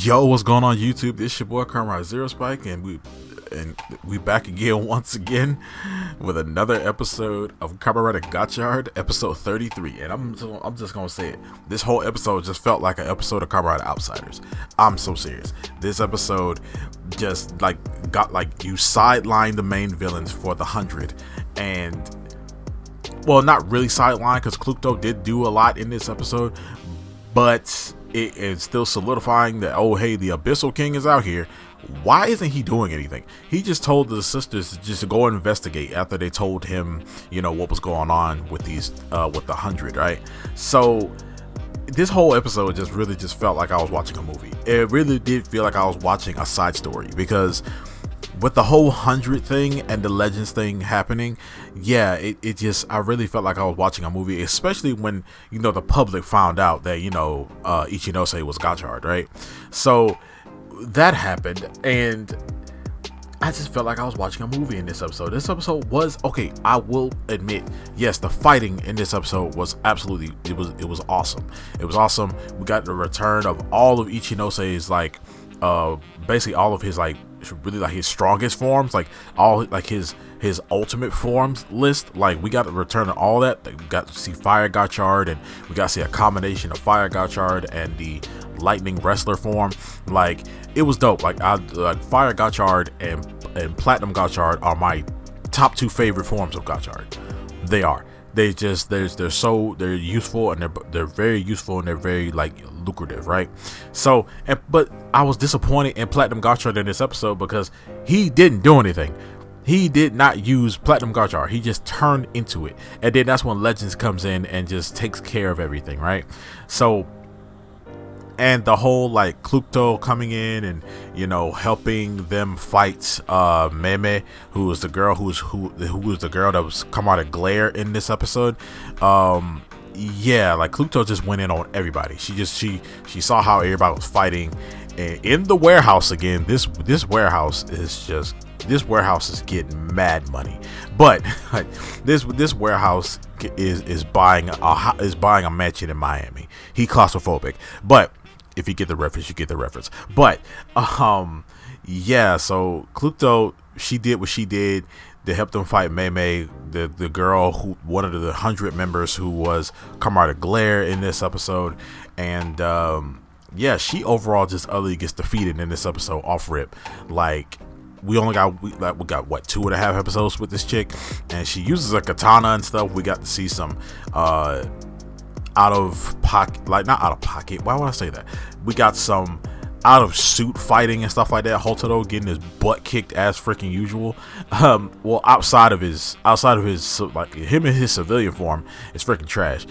Yo, what's going on YouTube? This your boy Kamen Zero Spike, and we back again once again with another episode of Kamen Gotchard, episode 33. And I'm just gonna say it. This whole episode just felt like an episode of Kamen Outsiders. I'm so serious. This episode just got you sidelined the main villains for the 100, and well, not really sidelined because Kuto did do a lot in this episode, but it is still solidifying that, oh hey, the Abyssal King is out here. Why isn't he doing anything? He just told the sisters just to go investigate after they told him, what was going on with these with the 100, right? So this whole episode just really felt like I was watching a movie. It really did feel like I was watching a side story, because with the whole 100 thing and the Legends thing happening, I really felt like I was watching a movie, especially when, the public found out that, Ichinose was Gotchard, right? So that happened, and I just felt like I was watching a movie in this episode. This episode was, okay, I will admit, yes, the fighting in this episode was absolutely, it was awesome. It was awesome. We got the return of all of Ichinose's, basically all of his, really his strongest forms, all his ultimate forms list. We got to return all that. We got to see Fire Gotchard, and we got to see a combination of Fire Gotchard and the Lightning Wrestler form. It was dope. Fire Gotchard and Platinum Gotchard are my top two favorite forms of Gotchard. They are. They're useful, and they're very useful, and they're very lucrative, right? So, but I was disappointed in Platinum Gotchard in this episode because he didn't do anything. He did not use Platinum Gotchard. He just turned into it, and then that's when Legends comes in and just takes care of everything, right? So, and the whole Kuto coming in and helping them fight Meme, who was the girl who was the girl that was come out of Glare in this episode. Kuto just went in on everybody. She saw how everybody was fighting, and in the warehouse again. This warehouse is getting mad money, but this warehouse is buying a mansion in Miami. He claustrophobic, but if you get the reference, you get the reference. But so Kuto, she did what she did to help them fight Meme, the girl one of the 100 members who was come out of Glare in this episode, and she overall just utterly gets defeated in this episode off rip. We got what, 2.5 episodes with this chick, and she uses a katana and stuff. We got to see some out of pocket, not out of pocket, why would I say that? We got some out of suit fighting and stuff like that. Hotato getting his butt kicked as freaking usual. Well, outside of his him in his civilian form is freaking trash.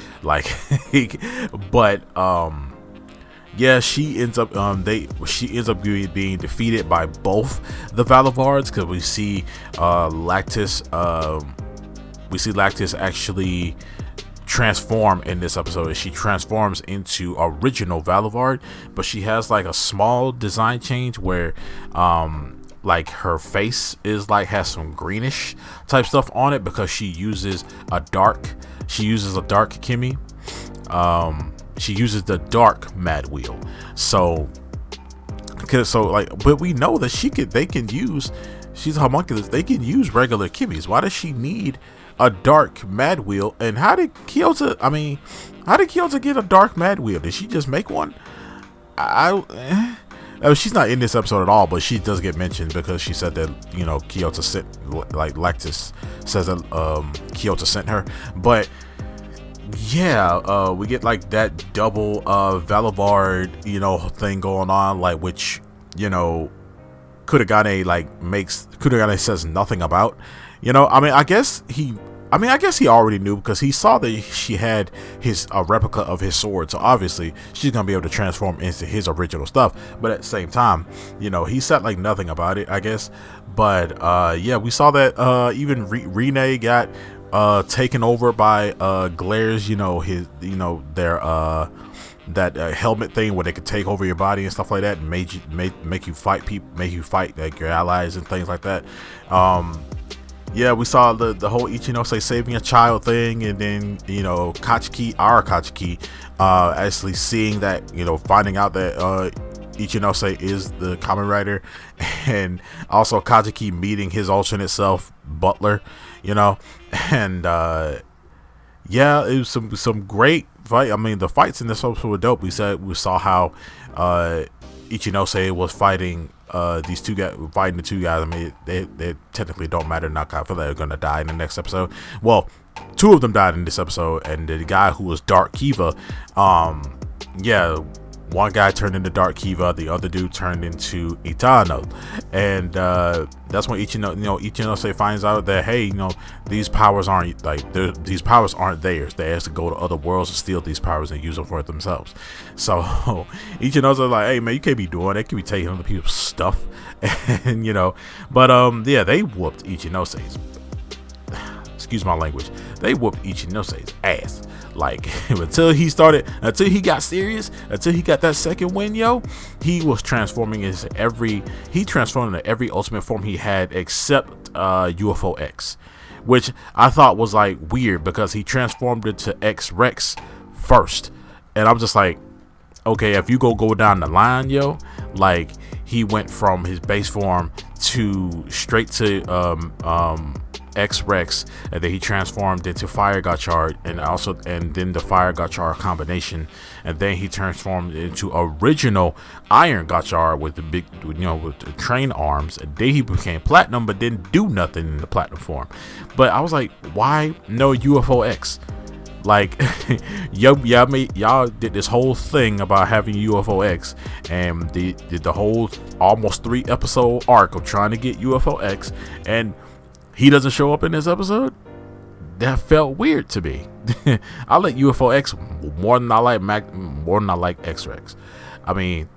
She ends up being defeated by both the Valavards, because we see Lactus actually transform in this episode. She transforms into original Valavard, but she has a small design change where her face is has some greenish type stuff on it, because she uses a dark Kimmy. She uses the dark Mad Wheel. But we know that she's a homunculus. They can use regular Kimmies. Why does she need a dark Mad Wheel? And how did Kiota get a dark Mad Wheel? Did she just make one? She's not in this episode at all, but she does get mentioned because she said that Kiota sent, Lactus says that Kiota sent her. But we get that double Valavard thing going on, which Kuragane says nothing about. I guess he already knew, because he saw that she had a replica of his sword, so obviously she's gonna be able to transform into his original stuff. But at the same time, he said there's about it, I guess. But we saw that even Rene got taken over by Glares, their that helmet thing where they could take over your body and stuff like that, and make you fight people, make you fight your allies and things like that. We saw the whole Ichinose saving a child thing, and then our Kachiki actually seeing that, finding out that Ichinose is the Kamen Rider, and also Kajiki meeting his alternate self, Butler, and yeah, it was some great fight. I mean, the fights in this episode were dope. We saw how Ichinose was fighting these two guys, fighting the two guys. I mean, they technically don't matter. Not I feel like they're gonna die in the next episode. Well, two of them died in this episode, and the guy who was Dark Kiva, yeah, one guy turned into Dark Kiva, the other dude turned into Itano, and that's when Ichinose finds out that, hey, these powers aren't theirs. They have to go to other worlds and steal these powers and use them for themselves. So Ichinose like, hey man, you can't be doing that. You can't be taking other people's stuff, and but yeah, they whooped Ichinose's. Excuse my language. They whooped Ichinose's ass. Like until he got serious, until he got that second win, he was transforming into every ultimate form he had except Ufox, which I thought was like weird because he transformed into X-Rex first, and I'm just like, okay, if you go down the line, like he went from his base form to straight to X-Rex, and then he transformed into Fire Gotchard, and then the Fire Gotchard combination, and then he transformed into original Iron Gotchard with the big, with the train arms, and then he became Platinum, but didn't do nothing in the Platinum form. But I was like, why no Ufox? Like, y'all did this whole thing about having Ufox, and did the whole almost 3 episode arc of trying to get Ufox, and he doesn't show up in this episode. That felt weird to me. I like Ufox more than I like X-Rex. I mean,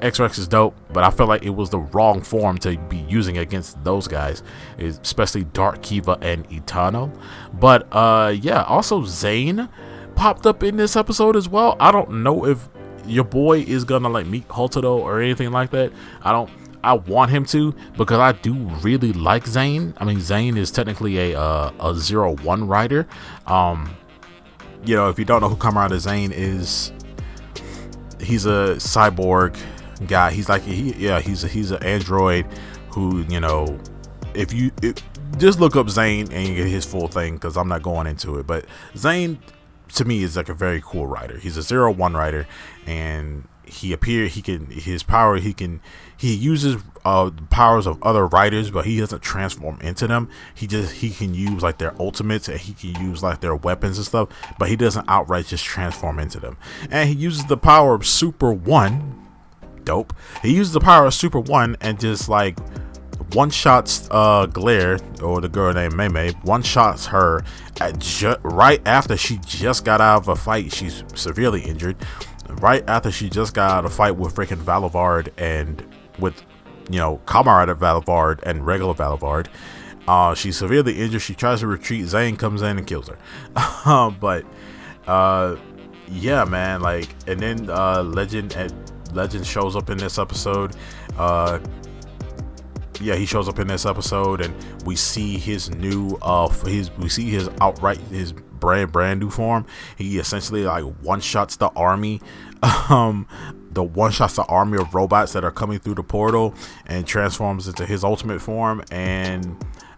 X-Rex is dope, but I felt like it was the wrong form to be using against those guys, especially Dark Kiva and Itano. But yeah, also Zane popped up in this episode as well. I don't know if your boy is gonna like meet Hototo or anything like that. I want him to, because I do really like Zane. I mean, Zane is technically a 0-1 rider. If you don't know who Kamen Rider Zane is, he's a cyborg guy. He's like he's an android who, if you just look up Zane and you get his full thing, because I'm not going into it. But Zane to me is like a very cool rider. He's a 0-1 rider, and he uses powers of other riders, but he doesn't transform into them. He can use like their ultimates, and he can use like their weapons and stuff, but he doesn't outright just transform into them. And he uses the power of Super 1. Dope. He uses the power of Super 1 and just like one-shots Glare, or the girl named Mei, one-shots her right after she just got out of a fight. She's severely injured. Right after she just got out of a fight with freaking Valivard, and with Kamen Rider Valivard and regular Valivard. She's severely injured. She tries to retreat. Zane comes in and kills her. But yeah, man, like, and then Legend shows up in this episode. Yeah, he shows up in this episode, and we see his new his brand new form. He essentially like one-shots the army, the army of robots that are coming through the portal, and transforms into his ultimate form. And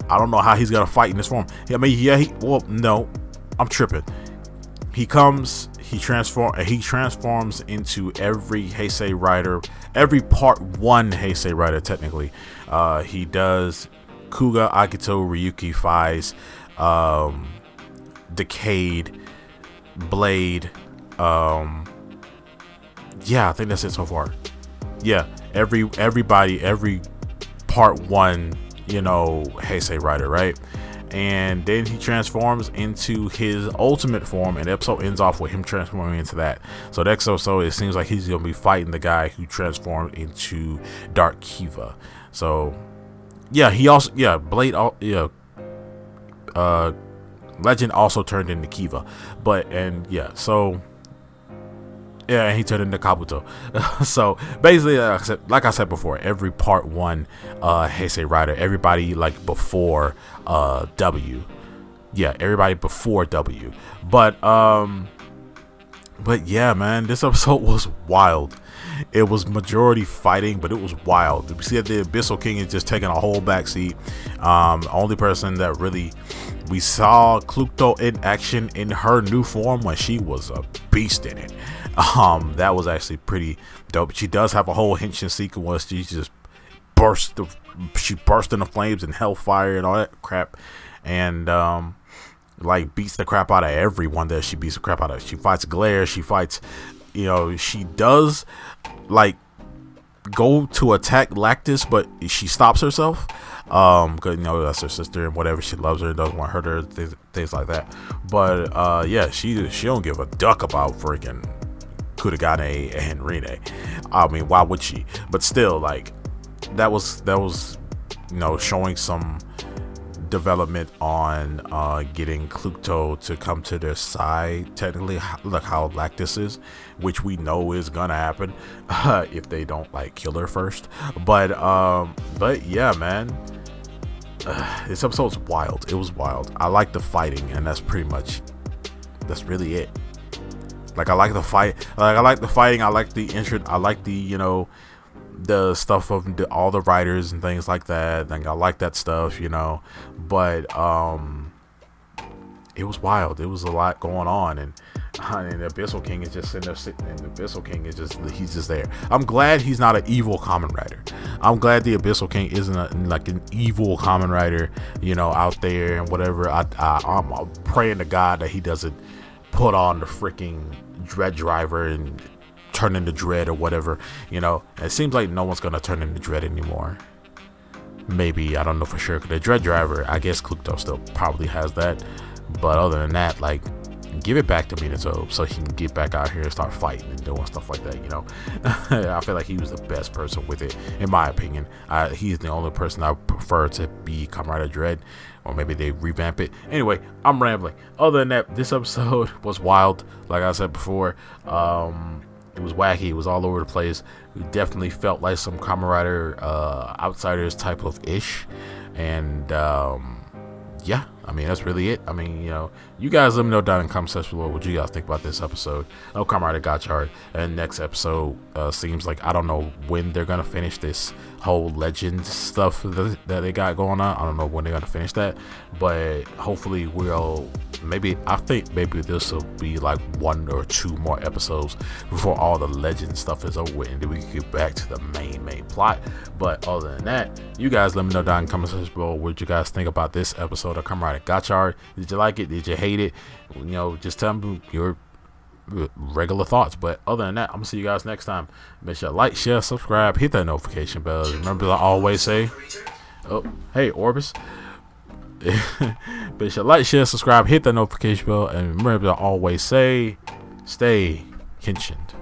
I don't know how he's gonna fight in this form. No, I'm tripping. He transforms into every Heisei rider, every part 1 Heisei rider technically. He does Kuga, Akito, Ryuki, Faiz, Decade, Blade. Yeah, I think that's it so far. Yeah, everybody, every part 1, Heisei rider, right? And then he transforms into his ultimate form, and the episode ends off with him transforming into that. So next episode, it seems like he's gonna be fighting the guy who transformed into Dark Kiva. So yeah, Legend also turned into Kiva, and he turned into Kabuto. So basically, like I said before, every part 1 Heisei rider, everybody like before W. Yeah, everybody before W. But yeah, man, this episode was wild. It was majority fighting, but it was wild. We see that the Abyssal King is just taking a whole backseat. Only person that really we saw Kuto in action in her new form when she was a beast in it. That was actually pretty dope. She does have a whole henshin sequence. She just burst into flames and hellfire and all that crap, and like beats the crap out of everyone that she beats the crap out of. She fights Glare. She fights, she does like go to attack Lactus, but she stops herself. Cause that's her sister and whatever. She loves her, doesn't want to hurt her, things like that. But yeah, she don't give a duck about freaking Kutagane and Rine. I mean, why would she? But still, like that was showing some development on getting Kuto to come to their side. Technically, look how Lactus is, which we know is gonna happen if they don't like kill her first. But yeah, man, this episode's wild. It was wild. I like the fighting, and that's really it. Like I like the fight. Like I like the fighting. I like the interest. I like the the stuff of all the writers and things like that. Like I like that stuff, but it was wild. It was a lot going on, and the Abyssal King is just sitting, and the Abyssal King is he's just there. I'm glad he's not an evil Kamen Rider. I'm glad the Abyssal King isn't like an evil Kamen Rider, out there and whatever. I'm praying to God that he doesn't put on the freaking Dread Driver and turn into Dread or whatever. It seems like no one's gonna turn into Dread anymore. Maybe, I don't know for sure, because the Dread Driver, I guess Kuto still probably has that, but other than that, like, give it back to Minato so he can get back out here and start fighting and doing stuff like that. I feel like he was the best person with it, in my opinion. He's the only person I prefer to be Kamen Rider Dread, or maybe they revamp it. Anyway, I'm rambling. Other than that, this episode was wild. Like I said before, it was wacky. It was all over the place. We definitely felt like some Kamen Rider Outsiders type of ish, and yeah, I mean, that's really it. I mean, you guys let me know down in the comment section below what you guys think about this episode of Kamen Rider Gotchard. And next episode seems like, I don't know when they're gonna finish this whole legend stuff that they got going on. I don't know when they're gonna finish that, but hopefully I think maybe this will be like 1 or 2 more episodes before all the legend stuff is over with, and then we can get back to the main plot. But other than that, you guys let me know down in the comment section below what you guys think about this episode of Kamen Rider Gotchard. Did you like it? Did you hate it? Just tell me your regular thoughts. But other than that, I'm gonna see you guys next time. Make sure to like, share, subscribe, hit that notification bell. Remember, I always say, oh, hey, Orbis. Make sure to like, share, subscribe, hit that notification bell, and remember to always say, stay Kenshined.